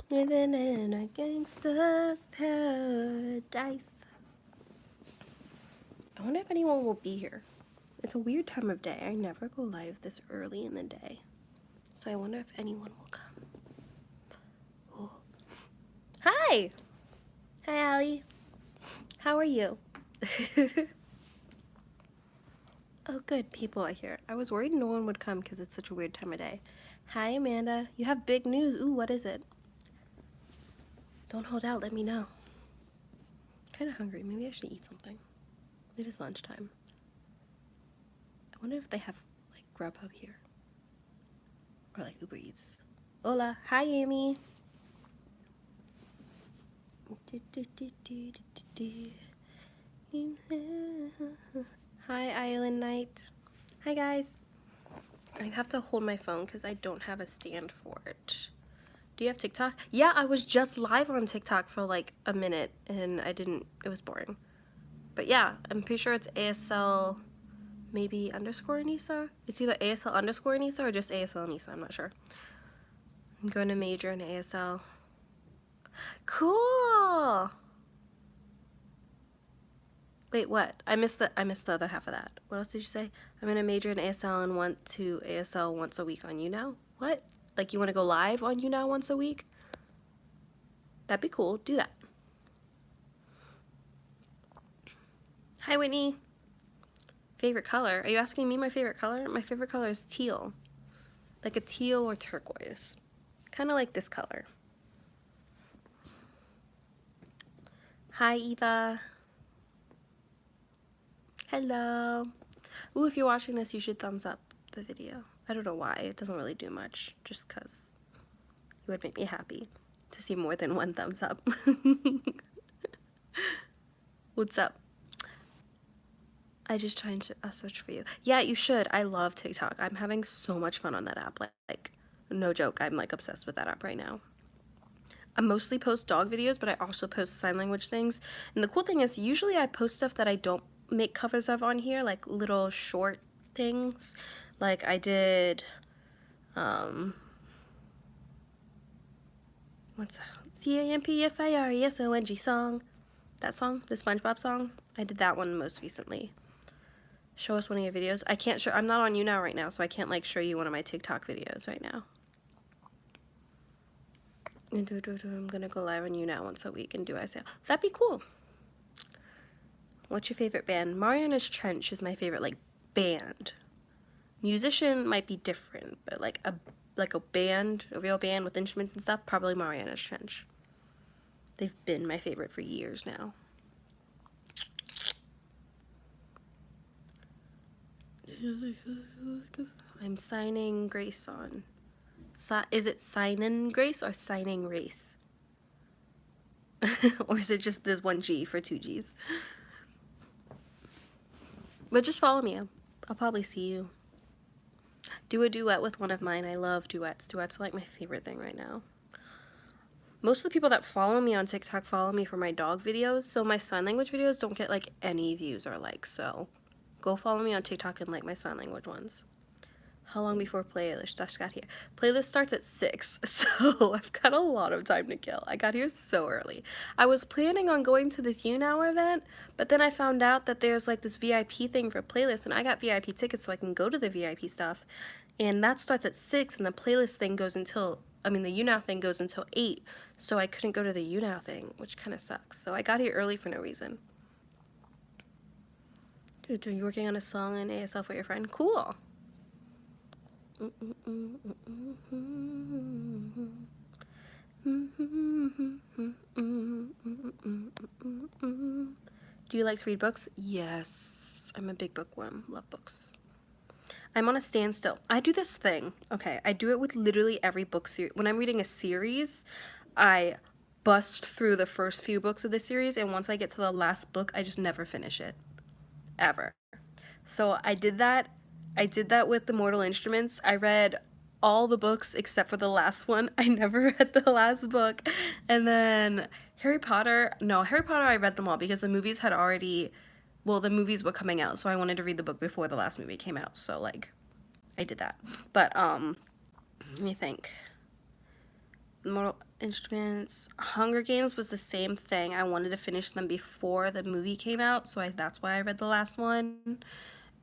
Living in a gangster's paradise. I wonder if anyone will be here. It's a weird time of day. I never go live this early in the day. So I wonder if anyone will come. Ooh. Hi! Hi, Allie. How are you? Oh, good. People are here. I was worried no one would come because it's such a weird time of day. Hi, Amanda. You have big news. Ooh, what is it? Don't hold out. Let me know. Kind of hungry. Maybe I should eat something. It is lunchtime. I wonder if they have, like, Grubhub here. Or, like, Uber Eats. Hola. Hi, Amy. Hi, Island Night. Hi, guys. I have to hold my phone because I don't have a stand for it. Do you have TikTok? Yeah, I was just live on TikTok for like a minute and it was boring. But yeah, I'm pretty sure it's ASL maybe underscore Anissa. It's either ASL underscore Anissa or just ASL Anissa, I'm not sure. I'm going to major in ASL. Cool! Wait, what? I missed the other half of that. What else did you say? I'm gonna major in ASL and want to ASL once a week on YouNow. What? Like you want to go live on YouNow once a week? That'd be cool. Do that. Hi, Whitney. Favorite color? Are you asking me my favorite color? My favorite color is teal. Like a teal or turquoise. Kind of like this color. Hi, Eva. Hello. Ooh, if you're watching this, you should thumbs up the video. I don't know why. It doesn't really do much. Just because it would make me happy to see more than one thumbs up. What's up? I just tried to search for you. Yeah, you should. I love TikTok. I'm having so much fun on that app. Like no joke. I'm like obsessed with that app right now. I mostly post dog videos, but I also post sign language things. And the cool thing is usually I post stuff that I don't make covers of on here, like little short things. Like I did, what's that? CAMPFIRESONG song. That song, the SpongeBob song. I did that one most recently. Show us one of your videos. I can't show, I'm not on YouNow right now, so I can't like show you one of my TikTok videos right now. I'm gonna go live on YouNow once a week and do I say that'd be cool. What's your favorite band? Mariana's Trench is my favorite like band. Musician might be different, but like a band, a real band with instruments and stuff, probably Mariana's Trench. They've been my favorite for years now. I'm signing Grace on. Is it sign-in Grace or signing race? Or is it just this one G for two G's? But just follow me. I'll probably see you. Do a duet with one of mine. I love duets. Duets are like my favorite thing right now. Most of the people that follow me on TikTok follow me for my dog videos, so my sign language videos don't get like any views or likes, so go follow me on TikTok and like my sign language ones. How long before playlist just got here? Playlist starts at 6, so I've got a lot of time to kill. I got here so early. I was planning on going to this YouNow event, but then I found out that there's like this VIP thing for playlists, and I got VIP tickets so I can go to the VIP stuff, and that starts at 6, and the playlist thing goes until, the YouNow thing goes until 8, so I couldn't go to the YouNow thing, which kind of sucks. So I got here early for no reason. Dude, are you working on a song in ASL for your friend? Cool. Do you like to read books? Yes. I'm a big bookworm. Love books. I'm on a standstill. I do this thing. Okay, I do it with literally every book series. When I'm reading a series, I bust through the first few books of the series, and once I get to the last book, I just never finish it. Ever. So I did that with the Mortal Instruments. I read all the books except for the last one. I never read the last book. And then Harry Potter I read them all because the movies had already, well, the movies were coming out, so I wanted to read the book before the last movie came out. So like I did that. But let me think. Mortal Instruments, Hunger Games was the same thing. I wanted to finish them before the movie came out, so that's why I read the last one.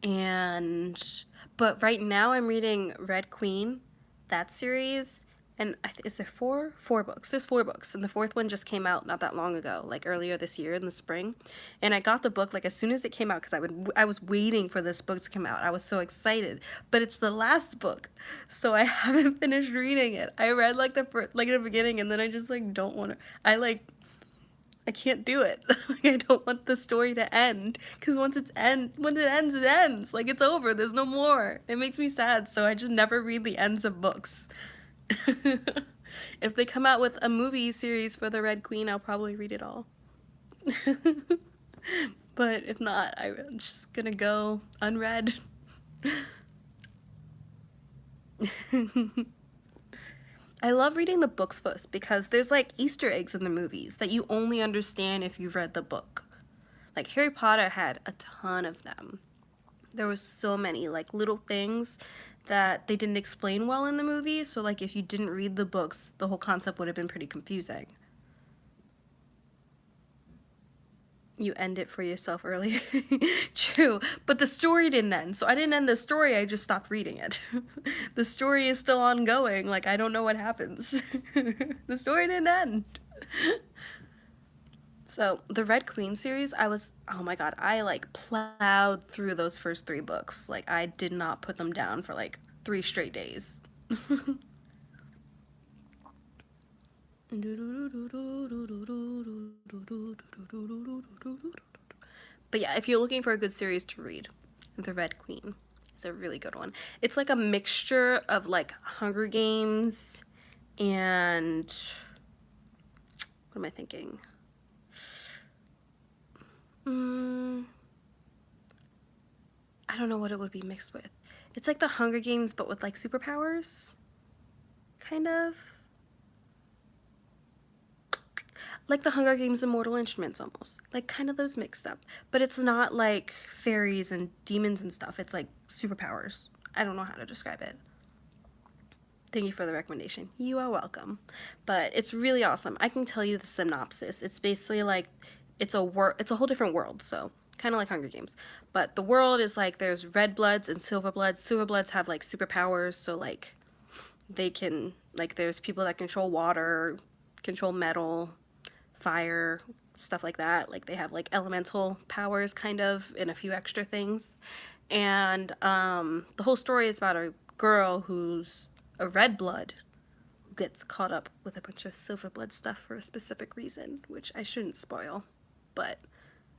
And but right now I'm reading Red Queen, that series, and is there four books? There's 4 books, and the 4th one just came out not that long ago, like earlier this year in the spring. And I got the book like as soon as it came out because I was waiting for this book to come out. I was so excited, but it's the last book, so I haven't finished reading it. I read like the beginning, and then I just like don't want to. I can't do it. I don't want the story to end because when it ends, it ends. Like it's over. There's no more. It makes me sad, so I just never read the ends of books. If they come out with a movie series for the Red Queen, I'll probably read it all. But if not, I'm just gonna go unread. I love reading the books first because there's like Easter eggs in the movies that you only understand if you've read the book. Like Harry Potter had a ton of them. There was so many like little things that they didn't explain well in the movie, so like if you didn't read the books, the whole concept would have been pretty confusing. You end it for yourself earlier. True, but the story didn't end, so I didn't end the story, I just stopped reading it. The story is still ongoing, like I don't know what happens. The story didn't end. So the Red Queen series, oh my god, I like plowed through those first 3 books. Like I did not put them down for like 3 straight days. But yeah, if you're looking for a good series to read, The Red Queen is a really good one. It's like a mixture of like Hunger Games and what am I thinking? I don't know what it would be mixed with. It's like the Hunger Games, but with like superpowers, kind of. Like the Hunger Games and Mortal Instruments almost. Like kind of those mixed up. But it's not like fairies and demons and stuff. It's like superpowers. I don't know how to describe it. Thank you for the recommendation. You are welcome. But it's really awesome. I can tell you the synopsis. It's basically like it's a whole different world, so kind of like Hunger Games. But the world is like there's red bloods and silver bloods. Silver bloods have like superpowers, so like they can like there's people that control water, control metal, fire, stuff like that. Like they have like elemental powers kind of and a few extra things. And the whole story is about a girl who's a red blood who gets caught up with a bunch of silver blood stuff for a specific reason, which I shouldn't spoil, but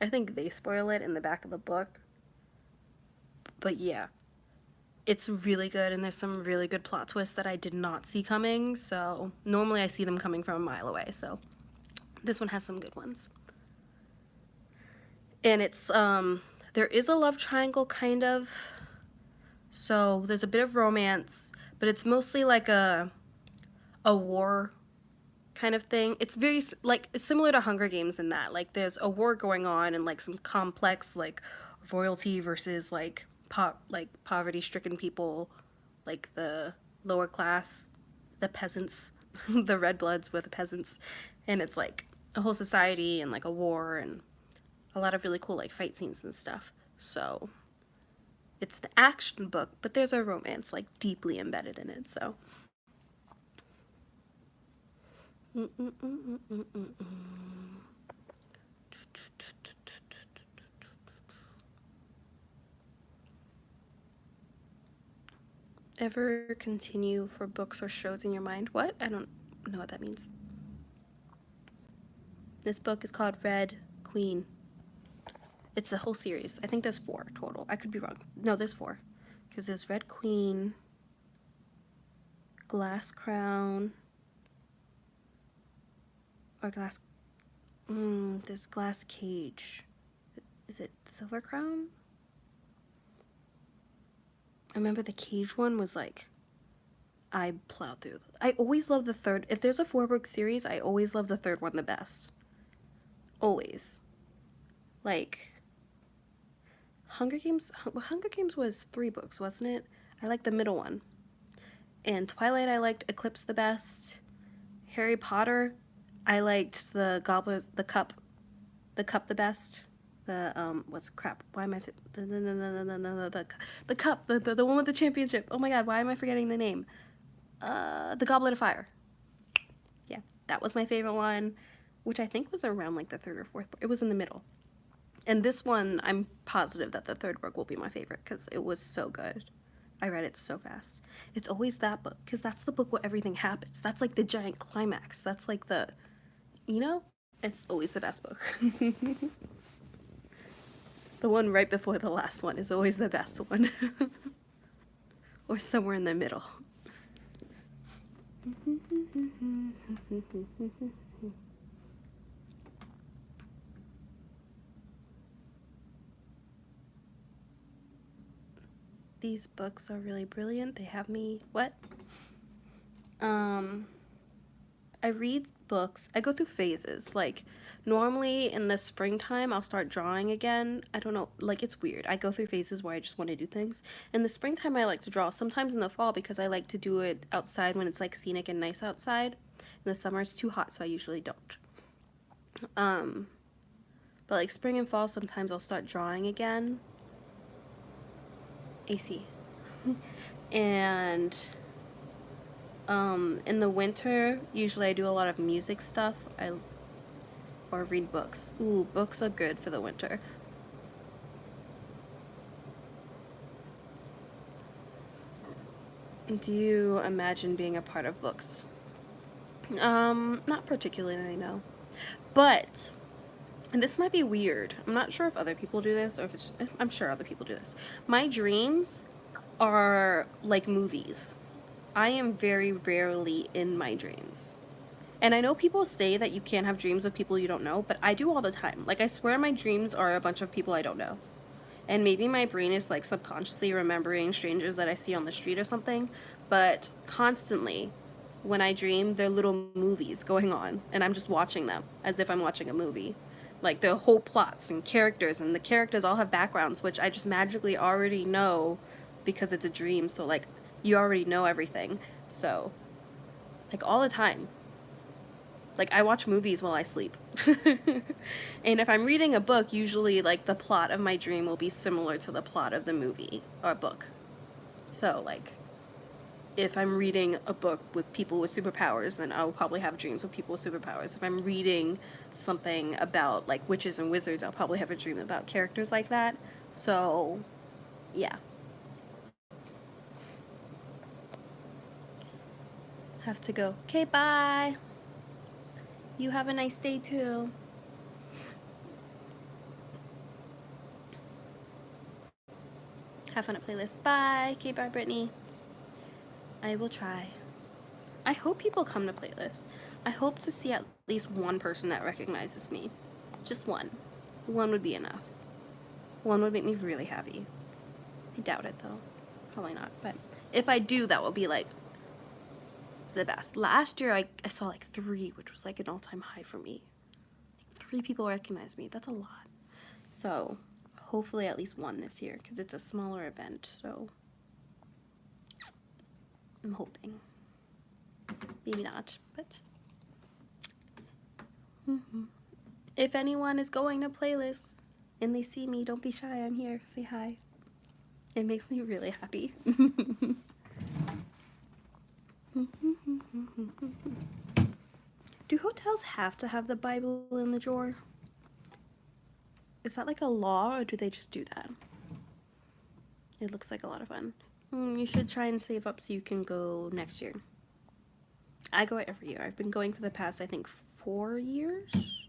I think they spoil it in the back of the book. But yeah, it's really good, and there's some really good plot twists that I did not see coming, so normally I see them coming from a mile away, so this one has some good ones. And it's there is a love triangle kind of, so there's a bit of romance, but it's mostly like a war kind of thing. It's very like similar to Hunger Games in that like there's a war going on and like some complex like royalty versus like poverty stricken people, like the lower class, the peasants, the red bloods with the peasants, and it's like a whole society and like a war and a lot of really cool like fight scenes and stuff. So it's an action book, but there's a romance like deeply embedded in it. So ever continue for books or shows in your mind? What? I don't know what that means. This book is called Red Queen. It's a whole series. I think there's 4 total. I could be wrong. No, there's 4. Because there's Red Queen, Glass Crown, or there's Glass Cage. Is it Silver Crown? I remember the Cage one was like, I plowed through. I always love the third. If there's a 4-book series, I always love the third one the best. Always. Like, Hunger Games was 3 books, wasn't it? I like the middle one. And Twilight, I liked Eclipse the best. Harry Potter, I liked the cup the best. What's crap? Why am I the cup, the one with the championship? Oh my god, why am I forgetting the name? The Goblet of Fire. Yeah, that was my favorite one, which I think was around like the third or fourth book. It was in the middle. And this one, I'm positive that the third book will be my favorite because it was so good. I read it so fast. It's always that book because that's the book where everything happens. That's like the giant climax. That's like the, you know, it's always the best book. The one right before the last one is always the best one. Or somewhere in the middle. These books are really brilliant. They have me, what? I read books. I go through phases. Like, normally in the springtime, I'll start drawing again. I don't know. Like, it's weird. I go through phases where I just want to do things. In the springtime, I like to draw. Sometimes in the fall because I like to do it outside when it's, like, scenic and nice outside. In the summer, it's too hot, so I usually don't. But, like, spring and fall, sometimes I'll start drawing again. AC. And in the winter, usually I do a lot of music stuff. Or read books. Ooh, books are good for the winter. Do you imagine being a part of books? Not particularly, no. But, and this might be weird. I'm not sure if other people do this or if it's just, I'm sure other people do this. My dreams are like movies. I am very rarely in my dreams. And I know people say that you can't have dreams of people you don't know, but I do all the time. Like, I swear my dreams are a bunch of people I don't know. And maybe my brain is, like, subconsciously remembering strangers that I see on the street or something, but constantly, when I dream, there are little movies going on, and I'm just watching them as if I'm watching a movie. Like, the whole plots and characters, and the characters all have backgrounds, which I just magically already know because it's a dream, so, like, you already know everything. So, like, all the time. Like, I watch movies while I sleep. And if I'm reading a book, usually, like, the plot of my dream will be similar to the plot of the movie or book. So, like, if I'm reading a book with people with superpowers, then I'll probably have dreams with people with superpowers. If I'm reading something about, like, witches and wizards, I'll probably have a dream about characters like that. So, yeah. Have to go. Okay, bye. You have a nice day, too. Have fun at playlist. Bye. Okay, bye, Brittany. I will try. I hope people come to playlist. I hope to see at least one person that recognizes me. Just one. One would be enough. One would make me really happy. I doubt it, though. Probably not. But if I do, that will be, like, the best. Last year, I saw, like, 3, which was, like, an all-time high for me. 3 people recognized me. That's a lot. So, hopefully at least one this year, because it's a smaller event, so I'm hoping. Maybe not, but if anyone is going to playlist and they see me, don't be shy. I'm here. Say hi. It makes me really happy. Do hotels have to have the Bible in the drawer? Is that like a law, or do they just do that? It looks like a lot of fun. You should try and save up so you can go next year. I go every year. I've been going for the past, I think, 4 years.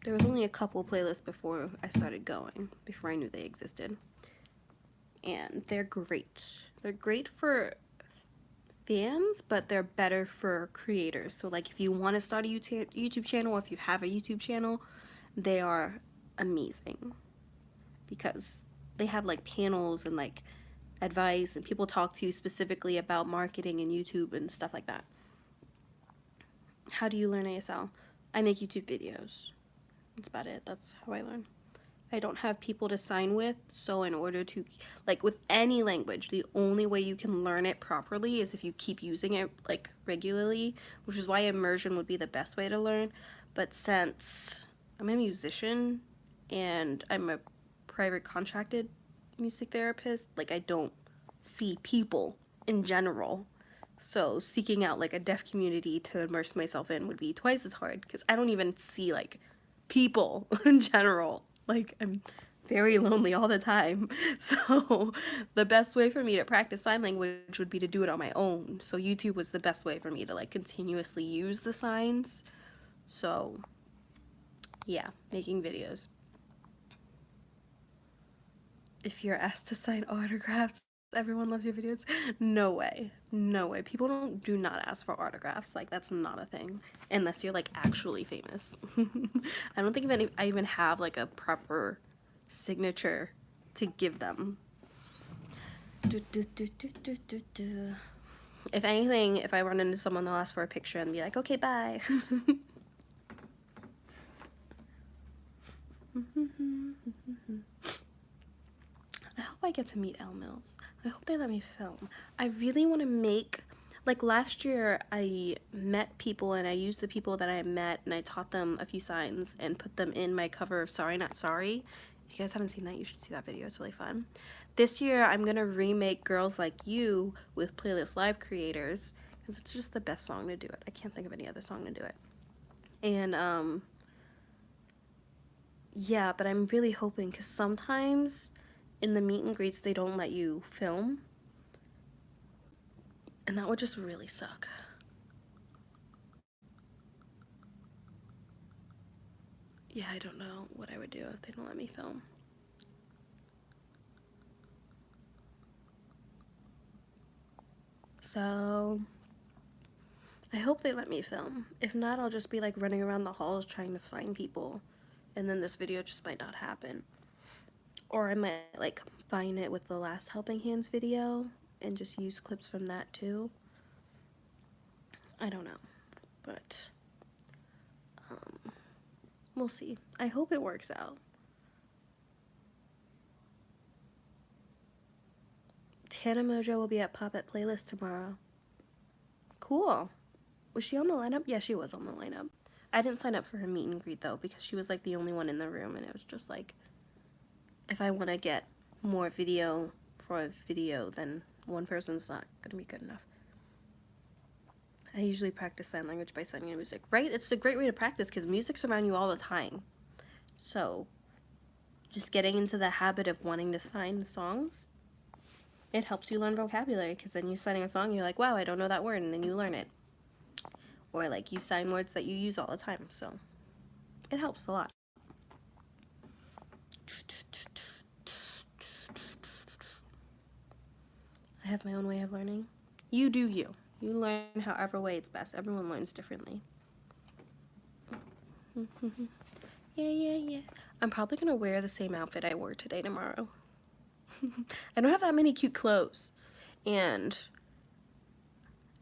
There was only a couple playlists before I started going, before I knew they existed. And they're great. They're great for fans, but they're better for creators. So, like, if you want to start a YouTube channel, or if you have a YouTube channel, they are amazing. Because they have, like, panels and, like, advice, and people talk to you specifically about marketing and YouTube and stuff like that. How do you learn ASL? I make YouTube videos. That's about it. That's how I learn. I don't have people to sign with, so in order to, like with any language, the only way you can learn it properly is if you keep using it like regularly, which is why immersion would be the best way to learn. But since I'm a musician and I'm a private contracted music therapist, like I don't see people in general. So seeking out like a deaf community to immerse myself in would be twice as hard because I don't even see like people in general. Like I'm very lonely all the time. So the best way for me to practice sign language would be to do it on my own. So YouTube was the best way for me to like continuously use the signs. So yeah, making videos. If you're asked to sign autographs, everyone loves your videos. No way. No way. People do not ask for autographs. Like that's not a thing unless you're like actually famous. I don't think I even have like a proper signature to give them. If anything, if I run into someone, they'll ask for a picture and be like, okay, bye. I hope I get to meet Elle Mills. I hope they let me film. I really want to make, like last year I met people and I used the people that I met and I taught them a few signs and put them in my cover of Sorry Not Sorry. If you guys haven't seen that, you should see that video. It's really fun. This year I'm gonna remake Girls Like You with Playlist Live creators because it's just the best song to do it. I can't think of any other song to do it. And yeah, but I'm really hoping because sometimes in the meet and greets they don't let you film, and that would just really suck. Yeah, I don't know what I would do if they don't let me film. So I hope they let me film. If not, I'll just be like running around the halls trying to find people, and then this video just might not happen. Or I might like combine it with the last Helping Hands video and just use clips from that too. I don't know, but we'll see. I hope it works out. Tana Mojo will be at Pop It Playlist tomorrow. Cool. Was she on the lineup? Yeah, she was on the lineup. I didn't sign up for her meet and greet though because she was like the only one in the room, and it was just like, if I want to get more video for a video, then one person's not gonna be good enough. I usually practice sign language by signing music, right? It's a great way to practice because music's around you all the time. So just getting into the habit of wanting to sign songs, it helps you learn vocabulary because then you're signing a song, you're like, wow, I don't know that word, and then you learn it. Or like you sign words that you use all the time, so it helps a lot. I have my own way of learning. You do you. You learn however way it's best. Everyone learns differently. Yeah. I'm probably gonna wear the same outfit I wore today tomorrow. I don't have that many cute clothes, and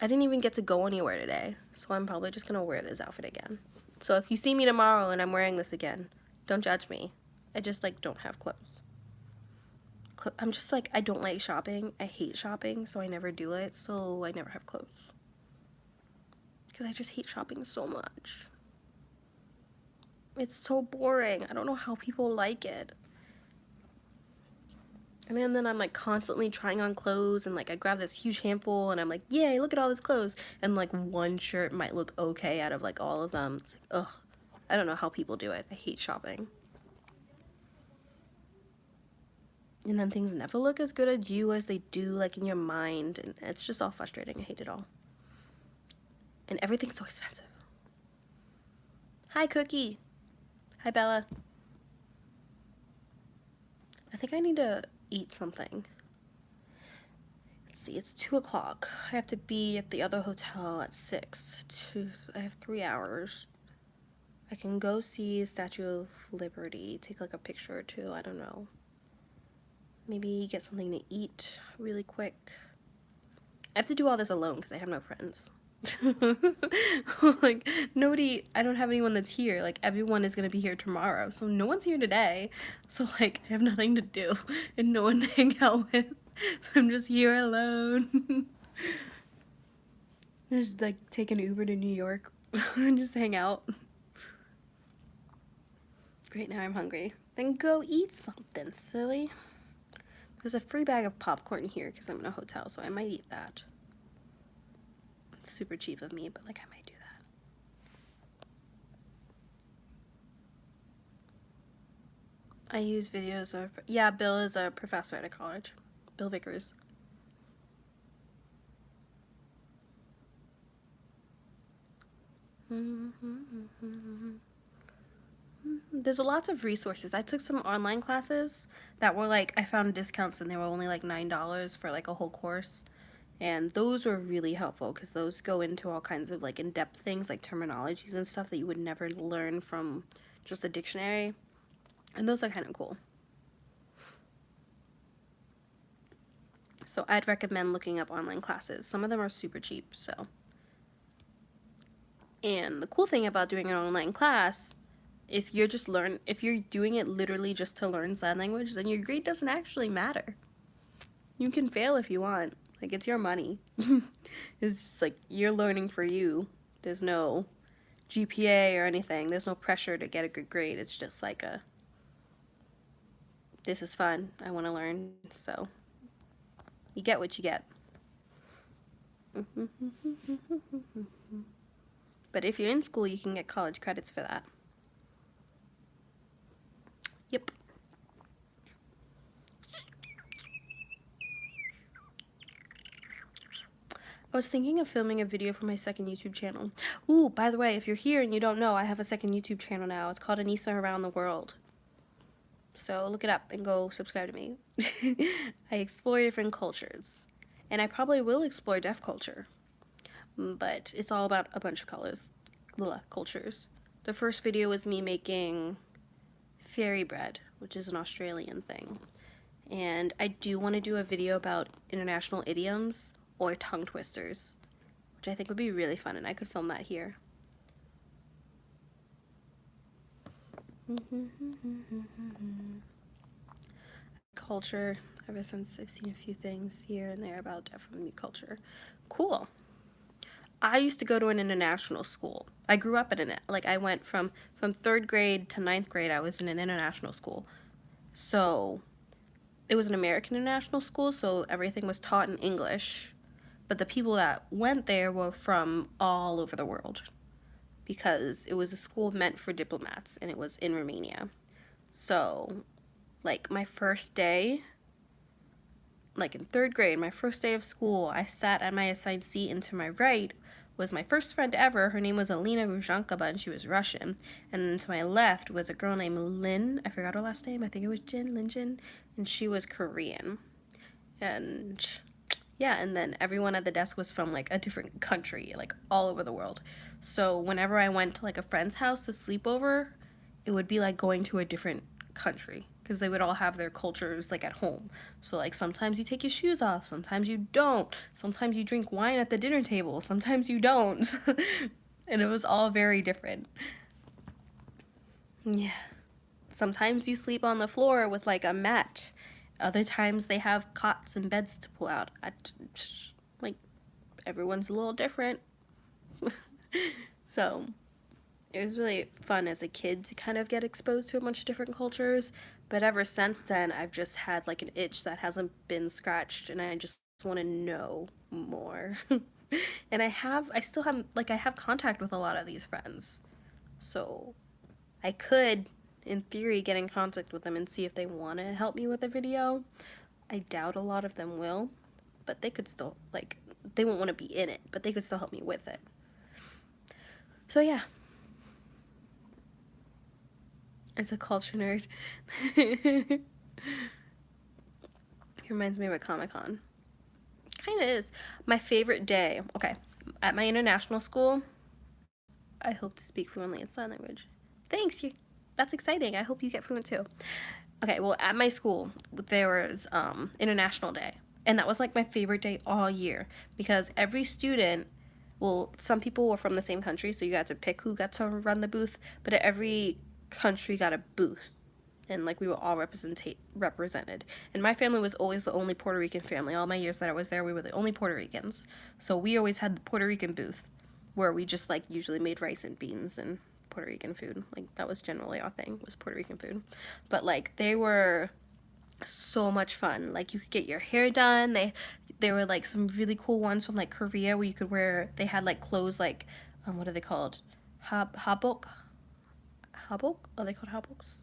I didn't even get to go anywhere today, so I'm probably just gonna wear this outfit again. So if you see me tomorrow and I'm wearing this again, don't judge me. I just like don't have clothes. I'm just like, I don't like shopping. I hate shopping, so I never do it, so I never have clothes. Because I just hate shopping so much. It's so boring. I don't know how people like it. And then I'm like constantly trying on clothes, and like I grab this huge handful and I'm like, yay, look at all this clothes. And like one shirt might look okay out of like all of them. It's like, ugh. I don't know how people do it. I hate shopping. And then things never look as good as you as they do like in your mind, and it's just all frustrating. I hate it all. And everything's so expensive. Hi, Cookie. Hi, Bella. I think I need to eat something. Let's see, it's 2 o'clock. I have to be at the other hotel at 6. I have 3 hours. I can go see Statue of Liberty, take like a picture or two, I don't know. Maybe get something to eat really quick. I have to do all this alone because I have no friends. Like, nobody, I don't have anyone that's here. Like, everyone is gonna be here tomorrow. So, no one's here today. So, like, I have nothing to do and no one to hang out with. So, I'm just here alone. Just, like, take an Uber to New York and just hang out. Great, now I'm hungry. Then go eat something, silly. There's a free bag of popcorn here because I'm in a hotel, so I might eat that. It's super cheap of me, but, like, I might do that. I use videos of, yeah, Bill is a professor at a college. Bill Vickers. There's lots of resources. I took some online classes that were like, I found discounts and they were only like $9 for like a whole course. And those were really helpful because those go into all kinds of like in-depth things like terminologies and stuff that you would never learn from just a dictionary. And those are kind of cool. So I'd recommend looking up online classes. Some of them are super cheap, so. And the cool thing about doing an online class, if you're doing it literally just to learn sign language, then your grade doesn't actually matter. You can fail if you want. Like, it's your money. It's just like, you're learning for you. There's no GPA or anything. There's no pressure to get a good grade. It's just like this is fun. I want to learn. So, you get what you get. But if you're in school, you can get college credits for that. Yep. I was thinking of filming a video for my second YouTube channel. Ooh, by the way, if you're here and you don't know, I have a second YouTube channel now. It's called Anissa Around the World. So look it up and go subscribe to me. I explore different cultures. And I probably will explore deaf culture. But it's all about a bunch of cultures. The first video was me making fairy bread, which is an Australian thing. And I do want to do a video about international idioms or tongue twisters, which I think would be really fun, and I could film that here. Culture, ever since I've seen a few things here and there about definitely culture. Cool. I used to go to an international school. I grew up in I went from 3rd grade to 9th grade, I was in an international school. So it was an American international school, so everything was taught in English. But the people that went there were from all over the world because it was a school meant for diplomats and it was in Romania. So, like, my first day, like in 3rd grade, my first day of school, I sat at my assigned seat, and to my right was my first friend ever. Her name was Alina Ruzhankova, and she was Russian. And then to my left was a girl named Lin. I forgot her last name. I think it was Lin Jin, and she was Korean. And yeah, and then everyone at the desk was from like a different country, like all over the world. So whenever I went to like a friend's house to sleep over, it would be like going to a different country because they would all have their cultures like at home. So like sometimes you take your shoes off, sometimes you don't. Sometimes you drink wine at the dinner table, sometimes you don't. And it was all very different. Yeah. Sometimes you sleep on the floor with like a mat. Other times they have cots and beds to pull out. Like, everyone's a little different. So, it was really fun as a kid to kind of get exposed to a bunch of different cultures. But ever since then, I've just had like an itch that hasn't been scratched, and I just want to know more. And I still have, like, I have contact with a lot of these friends. So, I could, in theory, get in contact with them and see if they want to help me with a video. I doubt a lot of them will, but they could still, like, they won't want to be in it, but they could still help me with it. So yeah. It's a culture nerd. It reminds me of a Comic-Con. Kind of is. My favorite day, okay, at my international school, I hope to speak fluently in sign language. Thanks, that's exciting. I hope you get fluent too. Okay, well, at my school, there was International Day. And that was like my favorite day all year because every student well, some people were from the same country, so you got to pick who got to run the booth, but every country got a booth, and like we were all represented. And my family was always the only Puerto Rican family. All my years that I was there, we were the only Puerto Ricans, so we always had the Puerto Rican booth, where we just like usually made rice and beans and Puerto Rican food. Like that was generally our thing, was Puerto Rican food. But like they were so much fun. Like you could get your hair done. There were like some really cool ones from like Korea where you could wear, they had like clothes like what are they called? Habok? Habok? Are they called haboks?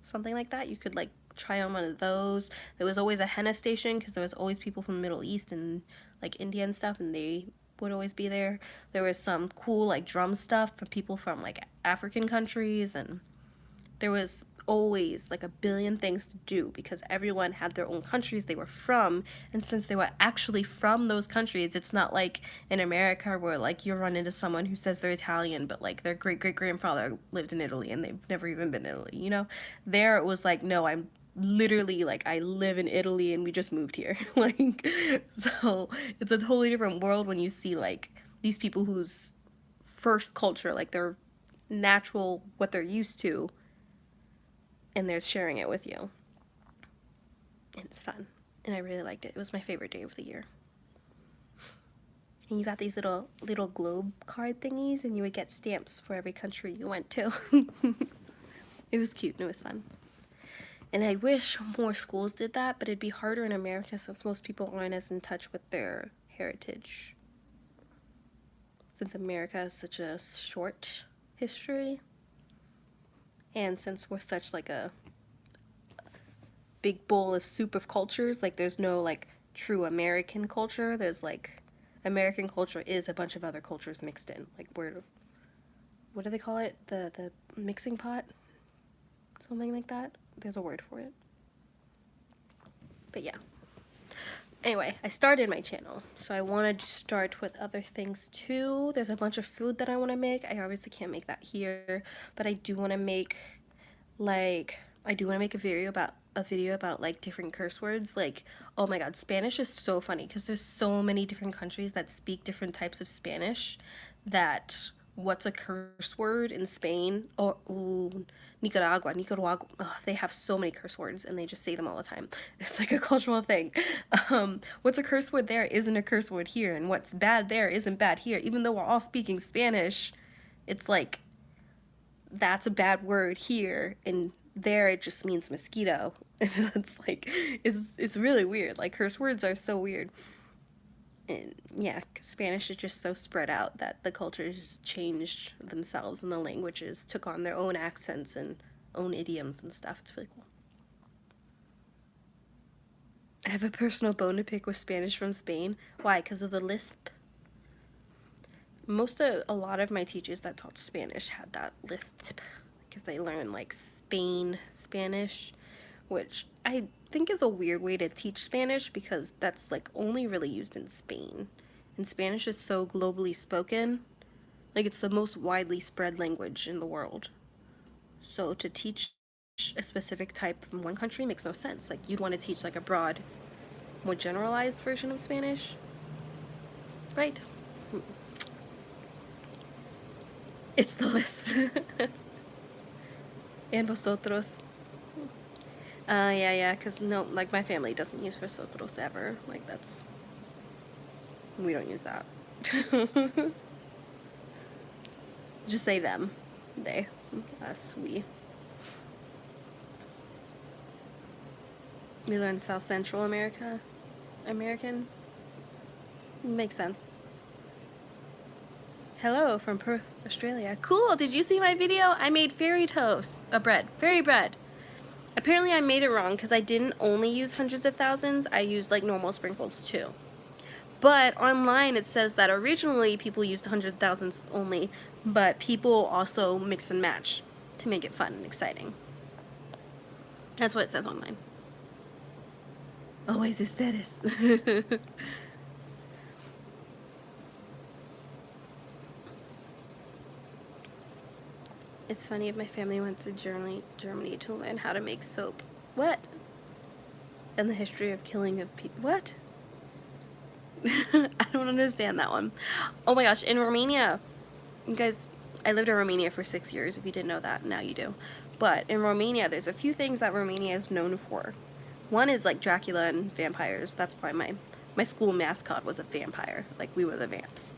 Something like that. You could like try on one of those. There was always a henna station because there was always people from the Middle East and like India and stuff, and they would always be there. There was some cool like drum stuff for people from like African countries, and there was always like a billion things to do because everyone had their own countries they were from, and since they were actually from those countries, it's not like in America where like you run into someone who says they're Italian but like their great great grandfather lived in Italy and they've never even been to Italy, you know. There it was like, no, I'm literally like I live in Italy and we just moved here. Like, so it's a totally different world when you see like these people whose first culture, like their natural, what they're used to, and they're sharing it with you. And it's fun. And I really liked it. It was my favorite day of the year. And you got these little globe card thingies, and you would get stamps for every country you went to. It was cute and it was fun. And I wish more schools did that, but it'd be harder in America since most people aren't as in touch with their heritage. Since America has such a short history, and since we're such like a big bowl of soup of cultures, like there's no like true American culture. There's like American culture is a bunch of other cultures mixed in. Like what do they call it? The mixing pot? Something like that. There's a word for it. But yeah. Anyway, I started my channel, so I wanted to start with other things too. There's a bunch of food that I want to make. I obviously can't make that here, but I do want to make a video about like different curse words. Like, oh my god, Spanish is so funny because there's so many different countries that speak different types of Spanish, that what's a curse word in Spain, or Nicaragua, they have so many curse words and they just say them all the time. It's like a cultural thing. What's a curse word there isn't a curse word here, and what's bad there isn't bad here. Even though we're all speaking Spanish, it's like that's a bad word here, and there it just means mosquito. And it's like it's really weird. Like curse words are so weird. And yeah, 'cause Spanish is just so spread out that the cultures changed themselves and the languages took on their own accents and own idioms and stuff. It's really cool. I have a personal bone to pick with Spanish from Spain. Why? Because of the lisp. A lot of my teachers that taught Spanish had that lisp because they learned like Spanish, which I think is a weird way to teach Spanish because that's like only really used in Spain. And Spanish is so globally spoken. Like it's the most widely spread language in the world. So to teach a specific type from one country makes no sense. Like you'd want to teach like a broad, more generalized version of Spanish, right? It's the lisp. And vosotros. Yeah, because no, like my family doesn't use vosotros ever. Like we don't use that. Just say them. They. Us. We. We learned South Central American. Makes sense. Hello from Perth, Australia. Cool, did you see my video? I made fairy toast, fairy bread. Apparently I made it wrong because I didn't only use hundreds of thousands, I used like normal sprinkles too. But online it says that originally people used hundreds of thousands only, but people also mix and match to make it fun and exciting. That's what it says online. Always ustedes. It's funny if my family went to Germany to learn how to make soap. What? And the history of killing of people. What? I don't don't understand that one. Oh my gosh, in Romania, you guys, I lived in Romania for 6 years. If you didn't know that, now you do. But in Romania, there's a few things that Romania is known for. One is like Dracula and vampires. That's why my school mascot was a vampire. Like, we were the vamps.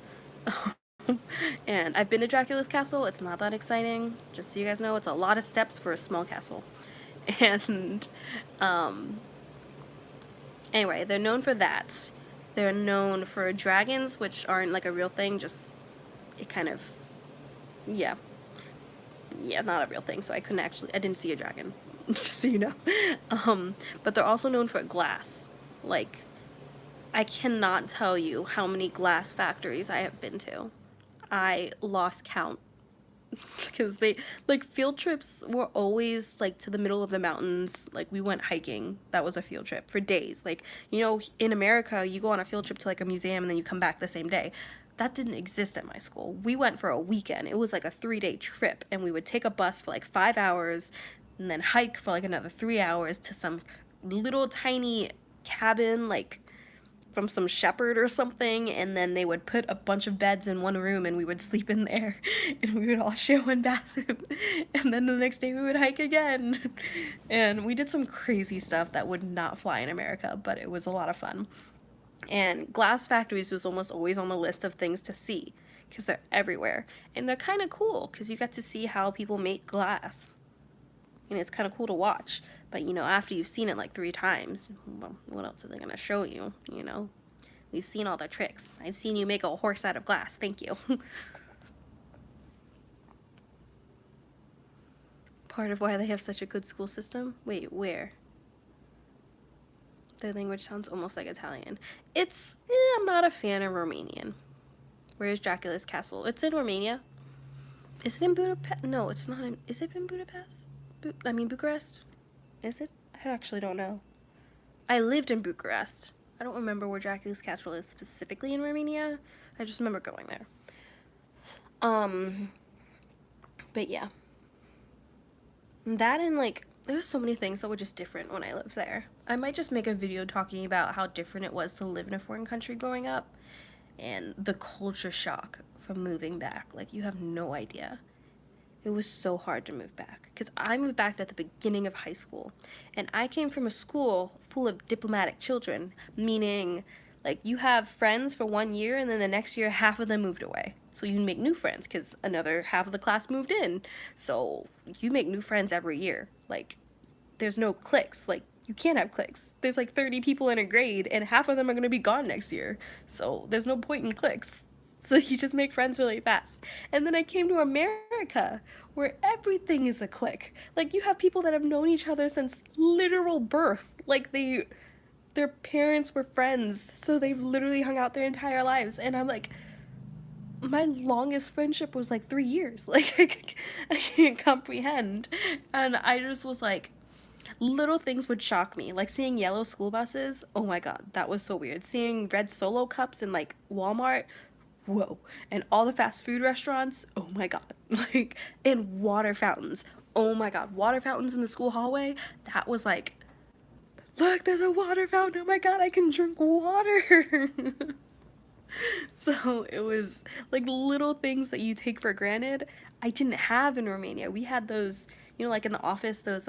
And I've been to Dracula's castle. It's not that exciting. Just so you guys know, it's a lot of steps for a small castle. And anyway, they're known for that. They're known for dragons, which aren't like a real thing, just it kind of, yeah, not a real thing. So I didn't see a dragon, just so you know. But they're also known for glass. Like, I cannot tell you how many glass factories I have been to. I lost count. Because they, like, field trips were always like to the middle of the mountains. Like, we went hiking. That was a field trip for days. Like, you know, in America, you go on a field trip to like a museum and then you come back the same day. That didn't exist at my school. We went for a weekend. It was like a 3-day trip, and we would take a bus for like 5 hours and then hike for like another 3 hours to some little tiny cabin, like from some shepherd or something, and then they would put a bunch of beds in one room and we would sleep in there, and we would all share one bathroom, and then the next day we would hike again. And we did some crazy stuff that would not fly in America, but it was a lot of fun. And glass factories was almost always on the list of things to see because they're everywhere, and they're kind of cool because you get to see how people make glass, and it's kind of cool to watch. But, you know, after you've seen it like 3 times, well, what else are they going to show you, you know? We've seen all the tricks. I've seen you make a horse out of glass. Thank you. Part of why they have such a good school system? Wait, where? Their language sounds almost like Italian. I'm not a fan of Romanian. Where is Dracula's castle? It's in Romania. Is it in Budapest? No, it's not in, is it in Budapest? Bucharest? Is it? I actually don't know. I lived in Bucharest. I don't remember where Dracula's castle is specifically in Romania. I just remember going there. But yeah. That, and like, there's so many things that were just different when I lived there. I might just make a video talking about how different it was to live in a foreign country growing up, and the culture shock from moving back. Like, you have no idea. It was so hard to move back because I moved back at the beginning of high school, and I came from a school full of diplomatic children, meaning like you have friends for 1 year and then the next year half of them moved away. So you make new friends because another half of the class moved in. So you make new friends every year. Like, there's no cliques. Like, you can't have cliques. There's like 30 people in a grade and half of them are going to be gone next year. So there's no point in cliques. So you just make friends really fast. And then I came to America, where everything is a clique. Like, you have people that have known each other since literal birth. Like, their parents were friends, so they've literally hung out their entire lives. And I'm like, my longest friendship was like 3 years. Like, I can't comprehend. And I just was like, little things would shock me. Like, seeing yellow school buses, oh my god, that was so weird. Seeing red Solo cups in like Walmart, whoa. And all the fast food restaurants, oh my god. Like, and water fountains, oh my god. Water fountains in the school hallway, that was like, look, there's a water fountain, oh my god, I can drink water. So it was like little things that you take for granted I didn't have in Romania. We had those, you know, like in the office, those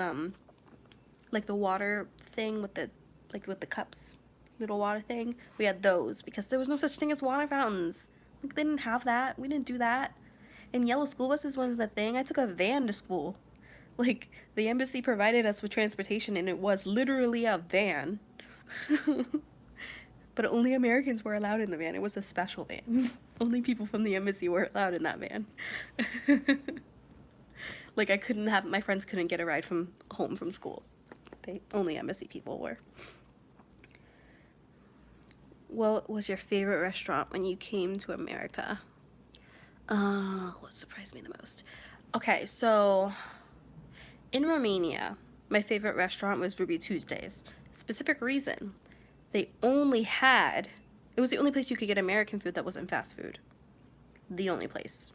like the water thing with the cups, little water thing. We had those because there was no such thing as water fountains. Like, they didn't have that. We didn't do that. And yellow school buses wasn't the thing. I took a van to school. Like, the embassy provided us with transportation, and it was literally a van. But only Americans were allowed in the van. It was a special van. Only people from the embassy were allowed in that van. Like, my friends couldn't get a ride home from school. Only embassy people were. What was your favorite restaurant when you came to America? What surprised me the most? Okay, so in Romania, my favorite restaurant was Ruby Tuesdays. Specific reason. It was the only place you could get American food that wasn't fast food. The only place.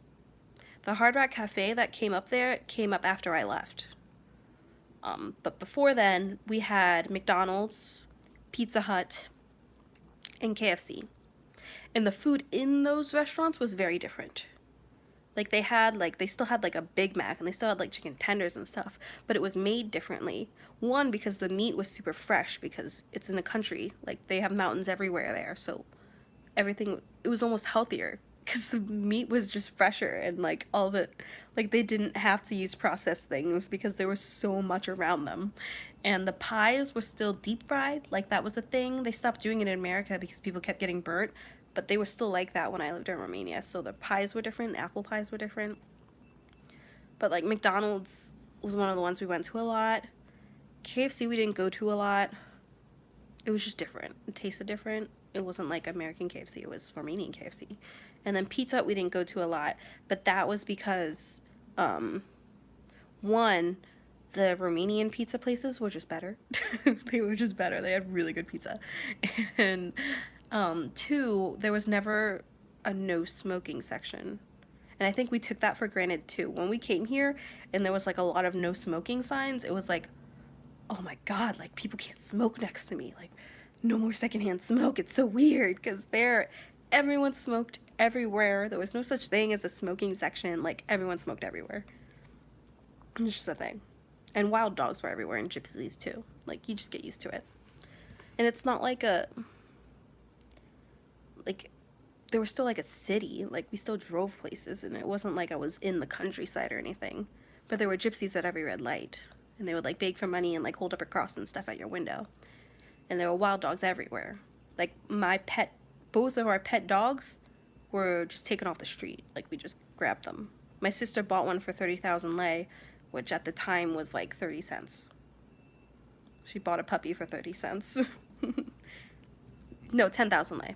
The Hard Rock Cafe that came up there came up after I left. But before then, we had McDonald's, Pizza Hut, and KFC. And the food in those restaurants was very different. Like they still had like a Big Mac and they still had like chicken tenders and stuff, but it was made differently. One, because the meat was super fresh because it's in the country. Like they have mountains everywhere there, so everything, it was almost healthier because the meat was just fresher and like all the, like they didn't have to use processed things because there was so much around them. And the pies were still deep fried, like that was a thing. They stopped doing it in America because people kept getting burnt, but they were still like that when I lived in Romania. So the pies were different, the apple pies were different. But like McDonald's was one of the ones we went to a lot. KFC we didn't go to a lot. It was just different. It tasted different. It wasn't like American KFC, it was Romanian KFC. And then Pizza Hut we didn't go to a lot, but that was because one, the Romanian pizza places were just better. They were just better. They had really good pizza. And two, there was never a no smoking section. And I think we took that for granted too. When we came here and there was like a lot of no smoking signs, it was like, oh my God, like people can't smoke next to me. Like no more secondhand smoke. It's so weird because everyone smoked everywhere. There was no such thing as a smoking section. Like everyone smoked everywhere. It's just a thing. And wild dogs were everywhere and gypsies too. Like you just get used to it. And it's not like there was still like a city. Like we still drove places and it wasn't like I was in the countryside or anything. But there were gypsies at every red light. And they would like beg for money and like hold up a cross and stuff at your window. And there were wild dogs everywhere. Like both of our pet dogs were just taken off the street. Like we just grabbed them. My sister bought one for 30,000 lei, which at the time was like 30 cents. She bought a puppy for 30 cents. No, 10,000 lei.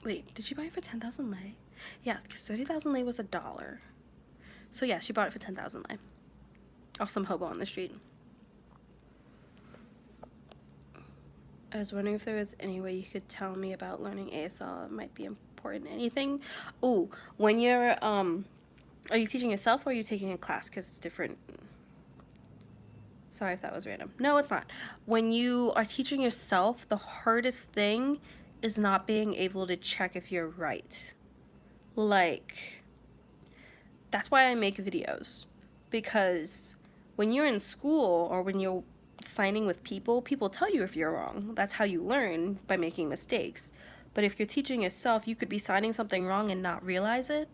Wait, did she buy it for 10,000 lei? Yeah, because 30,000 lei was $1. So yeah, she bought it for 10,000 lei. Off some hobo on the street. I was wondering if there was any way you could tell me about learning ASL. It might be important. Anything? Ooh, when you're, are you teaching yourself or are you taking a class? Because it's different. Sorry if that was random. No, it's not. When you are teaching yourself, the hardest thing is not being able to check if you're right. Like, that's why I make videos. Because when you're in school or when you're signing with people tell you if you're wrong. That's how you learn, by making mistakes. But if you're teaching yourself, you could be signing something wrong and not realize it.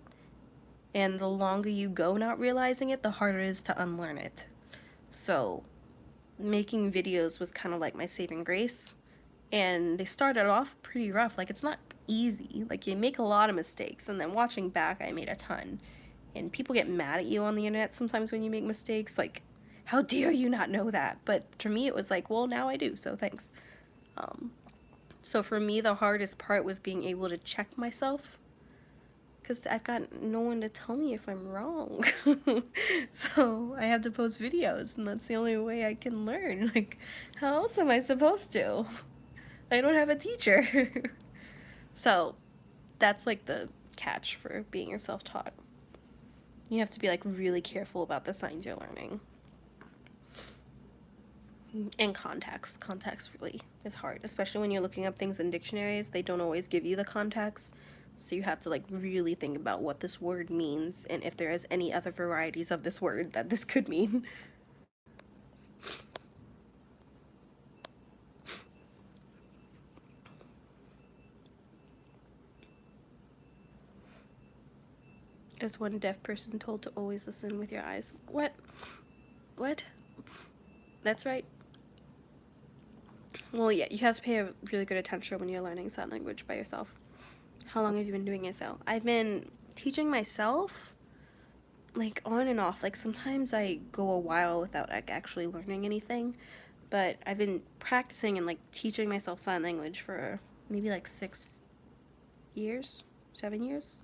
And the longer you go not realizing it, the harder it is to unlearn it. So making videos was kind of like my saving grace. And they started off pretty rough. Like, it's not easy. Like, you make a lot of mistakes. And then watching back, I made a ton. And people get mad at you on the internet sometimes when you make mistakes. Like, how dare you not know that? But for me, it was like, well, now I do, so thanks. So for me, the hardest part was being able to check myself. Because I've got no one to tell me if I'm wrong. So I have to post videos, and that's the only way I can learn. Like, how else am I supposed to? I don't have a teacher. So that's like the catch for being self-taught. You have to be like really careful about the signs you're learning. And context. Context really is hard, especially when you're looking up things in dictionaries. They don't always give you the context. So you have to like really think about what this word means and if there is any other varieties of this word that this could mean. Is one deaf person told to always listen with your eyes? What? What? That's right. Well, yeah, you have to pay a really good attention when you're learning sign language by yourself. How long have you been doing ASL? I've been teaching myself, like, on and off. Like, sometimes I go a while without like actually learning anything, but I've been practicing and like teaching myself sign language for maybe like 6 years, 7 years,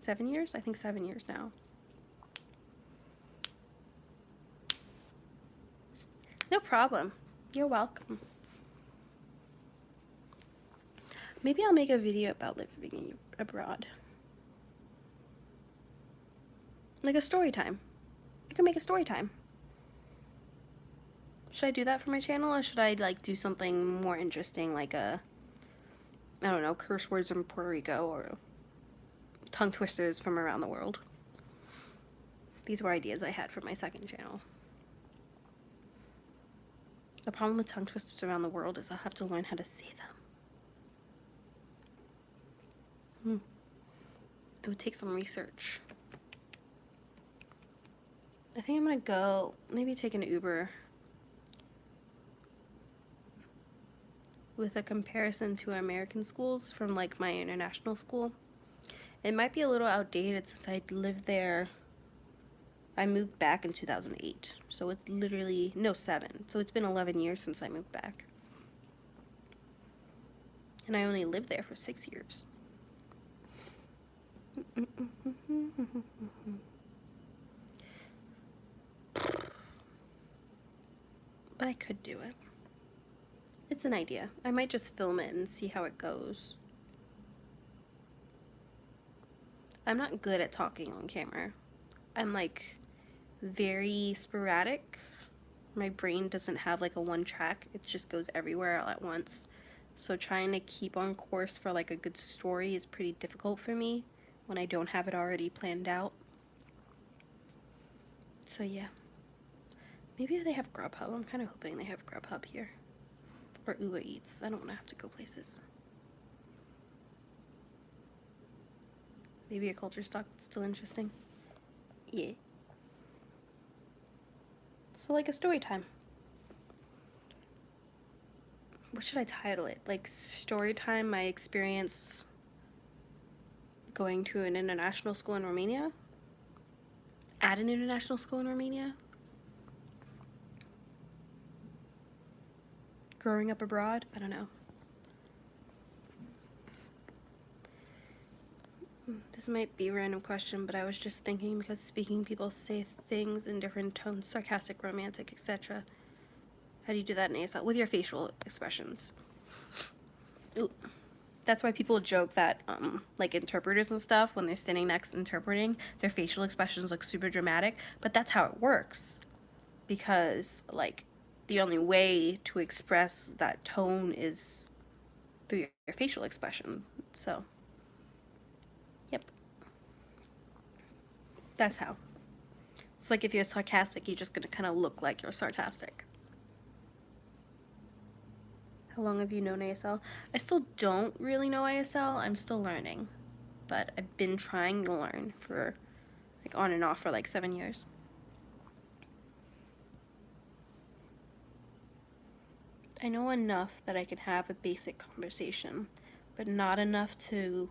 7 years? I think 7 years now. No problem. You're welcome. Maybe I'll make a video about living abroad. Like a story time. I can make a story time. Should I do that for my channel, or should I like do something more interesting, like a I don't know, curse words from Puerto Rico or tongue twisters from around the world. These were ideas I had for my second channel. The problem with tongue twisters around the world is I'll have to learn how to say them. It would take some research. I think I'm gonna go, maybe take an Uber with a comparison to American schools from like my international school. It might be a little outdated since I lived there. I moved back in 2008, so it's literally, no, 7. So it's been 11 years since I moved back. And I only lived there for 6 years. But I could do it. It's an idea. I might just film it and see how it goes. I'm not good at talking on camera. I'm like very sporadic. My brain doesn't have like a one track. It just goes everywhere all at once. So trying to keep on course for like a good story is pretty difficult for me when I don't have it already planned out. So yeah. Maybe they have Grubhub. I'm kind of hoping they have Grubhub here. Or Uber Eats. I don't want to have to go places. Maybe a culture stock that's still interesting. Yeah. So like a story time. What should I title it? Like story time, my experience going to an international school in Romania? At an international school in Romania? Growing up abroad? I don't know. This might be a random question, but I was just thinking because speaking people say things in different tones, sarcastic, romantic, etc. How do you do that in ASL? With your facial expressions. Ooh. That's why people joke that, like interpreters and stuff, when they're standing next interpreting, their facial expressions look super dramatic, but that's how it works. Because, like, the only way to express that tone is through your facial expression. So, yep. That's how. It's like if you're sarcastic, you're just gonna kind of look like you're sarcastic. How long have you known ASL? I still don't really know ASL. I'm still learning. But I've been trying to learn for, like, on and off for like 7 years. I know enough that I can have a basic conversation, but not enough to,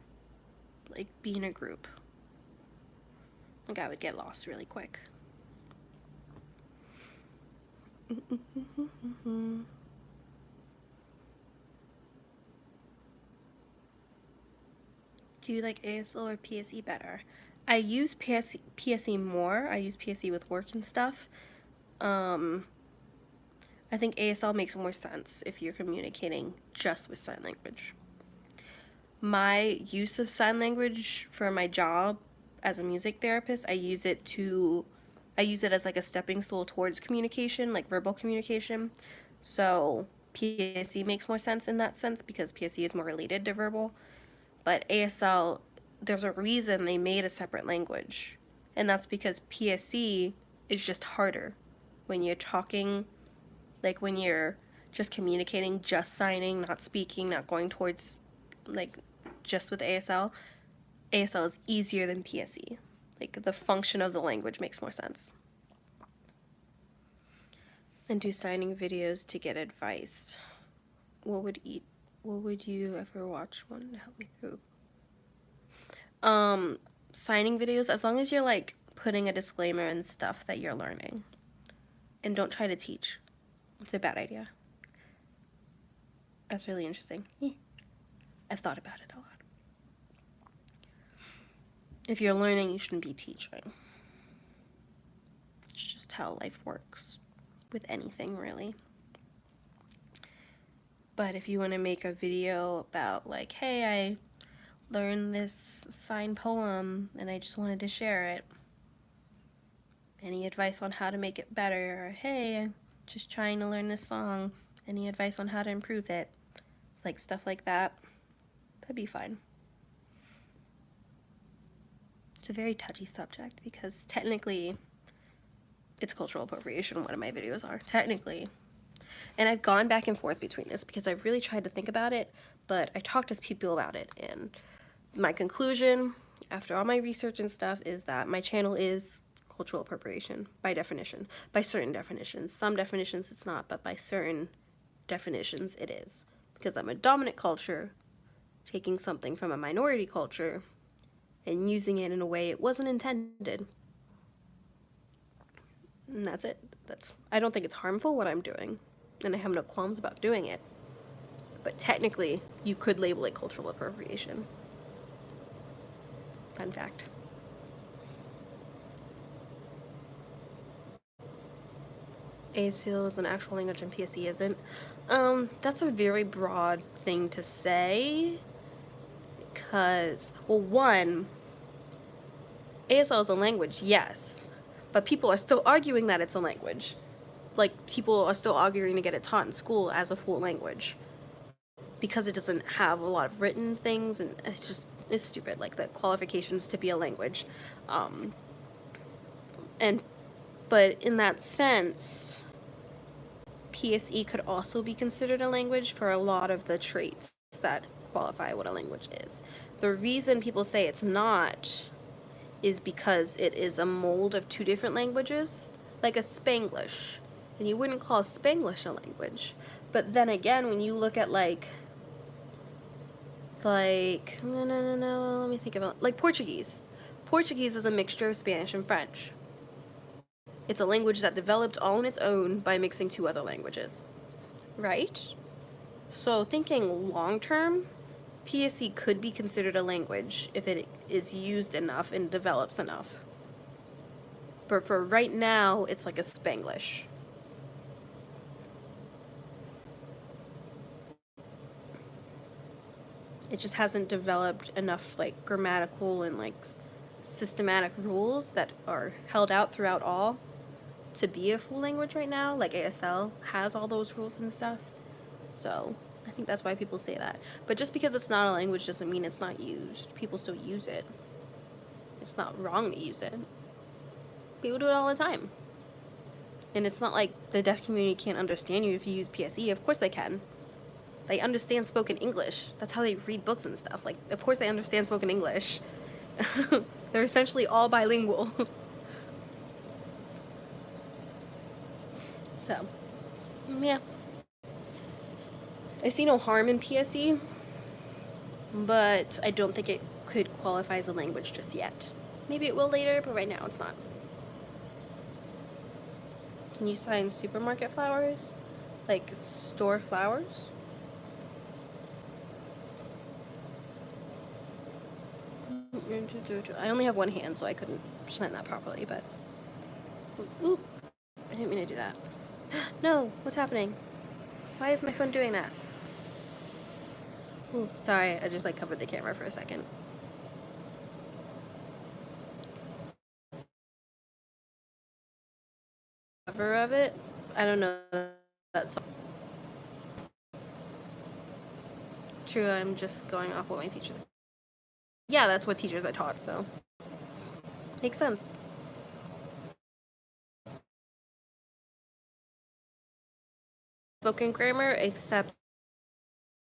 like, be in a group. Like, I would get lost really quick. Do you like ASL or PSE better? I use PSE more. I use PSE with work and stuff. I think ASL makes more sense if you're communicating just with sign language. My use of sign language for my job as a music therapist, I use it as like a stepping stool towards communication, like verbal communication. So PSE makes more sense in that sense because PSE is more related to verbal. But ASL, there's a reason they made a separate language. And that's because PSE is just harder when you're talking, like when you're just communicating, just signing, not speaking, not going towards, like, just with ASL. ASL is easier than PSE. Like, the function of the language makes more sense. And do signing videos to get advice. What would you ever watch one to help me through? Signing videos, as long as you're like putting a disclaimer and stuff that you're learning. And don't try to teach. It's a bad idea. That's really interesting. I've thought about it a lot. If you're learning, you shouldn't be teaching. It's just how life works with anything, really. But if you want to make a video about, like, hey, I learned this signed poem and I just wanted to share it. Any advice on how to make it better? Or, hey, I'm just trying to learn this song. Any advice on how to improve it? Like, stuff like that. That'd be fine. It's a very touchy subject because technically it's cultural appropriation. One of my videos are technically, and I've gone back and forth between this because I've really tried to think about it, but I talked to people about it, and my conclusion after all my research and stuff is that my channel is cultural appropriation by definition, by certain definitions. Some definitions it's not, but by certain definitions it is, because I'm a dominant culture taking something from a minority culture and using it in a way it wasn't intended. And that's it. I don't think it's harmful what I'm doing, and I have no qualms about doing it. But technically, you could label it cultural appropriation. Fun fact. ASL is an actual language and PSE isn't. That's a very broad thing to say. Because, well, one, ASL is a language, yes. But people are still arguing that it's a language. Like, people are still arguing to get it taught in school as a full language. Because it doesn't have a lot of written things, and it's stupid, like the qualifications to be a language. But in that sense, PSE could also be considered a language for a lot of the traits that qualify what a language is. The reason people say it's not is because it is a mold of two different languages, like a Spanglish. And you wouldn't call Spanglish a language. But then again, when you look at let me think about, like Portuguese. Portuguese is a mixture of Spanish and French. It's a language that developed all on its own by mixing two other languages, right? So thinking long term, PSE could be considered a language if it is used enough and develops enough. But for right now, it's like a Spanglish. It just hasn't developed enough like grammatical and like systematic rules that are held out throughout all to be a full language right now. Like ASL has all those rules and stuff. So I think that's why people say that. But just because it's not a language doesn't mean it's not used. People still use it. It's not wrong to use it. People do it all the time. And it's not like the deaf community can't understand you if you use PSE. Of course they can. They understand spoken English. That's how they read books and stuff. Like, of course they understand spoken English. They're essentially all bilingual. So, yeah. I see no harm in PSE, but I don't think it could qualify as a language just yet. Maybe it will later, but right now it's not. Can you sign supermarket flowers? Like store flowers? I only have one hand, so I couldn't sign that properly, but... Ooh, I didn't mean to do that. No, what's happening? Why is my phone doing that? Ooh, sorry, I just like covered the camera for a second. Cover of it? I don't know that song. True, I'm just going off what my teachers... Yeah, that's what teachers I taught, so... Makes sense. Spoken grammar, except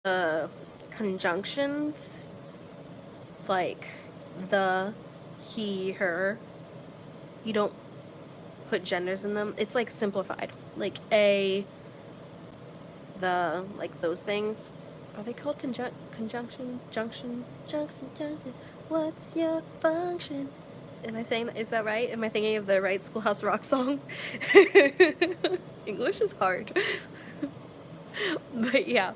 the conjunctions, like the, he, her, you don't put genders in them. It's like simplified. Like a, the, like those things. Are they called conjunctions? Junction? What's your function? Am I saying that? Is that right? Am I thinking of the right Schoolhouse Rock song? English is hard. But yeah.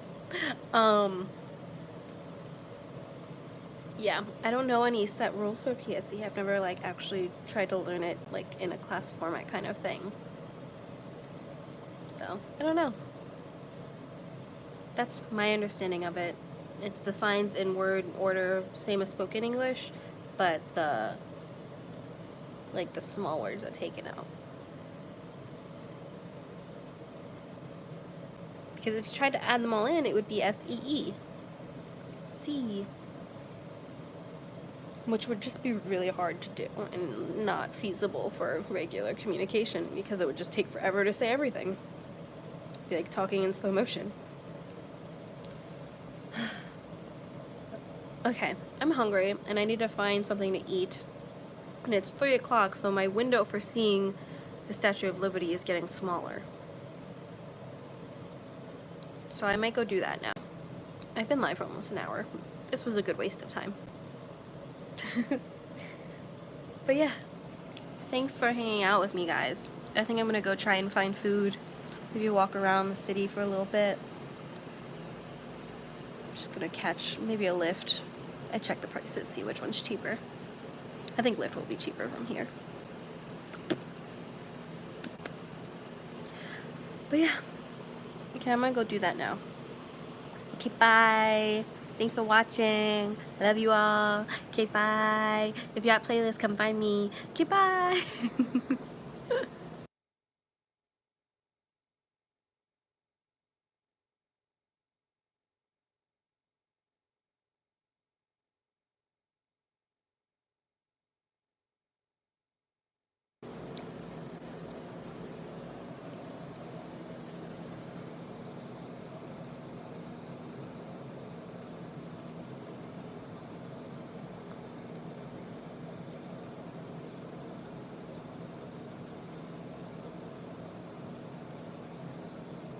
Yeah, I don't know any set rules for PSE. I've never like actually tried to learn it like in a class format kind of thing. So, I don't know. That's my understanding of it. It's the signs in word order, same as spoken English, but the small words are taken out. Because if you tried to add them all in, it would be SEE. sea. Which would just be really hard to do and not feasible for regular communication because it would just take forever to say everything. Be like talking in slow motion. Okay, I'm hungry and I need to find something to eat. And it's 3 o'clock, so my window for seeing the Statue of Liberty is getting smaller. So I might go do that now. I've been live for almost an hour. This was a good waste of time. But yeah, thanks for hanging out with me, guys. I think I'm gonna go try and find food. Maybe walk around the city for a little bit. Just gonna catch maybe a Lyft. I check the prices, see which one's cheaper. I think Lyft will be cheaper from here. But yeah. Okay, I'm gonna go do that now. Okay, bye. Thanks for watching. I love you all. Okay, bye. If you're at playlist, come find me. Okay, bye.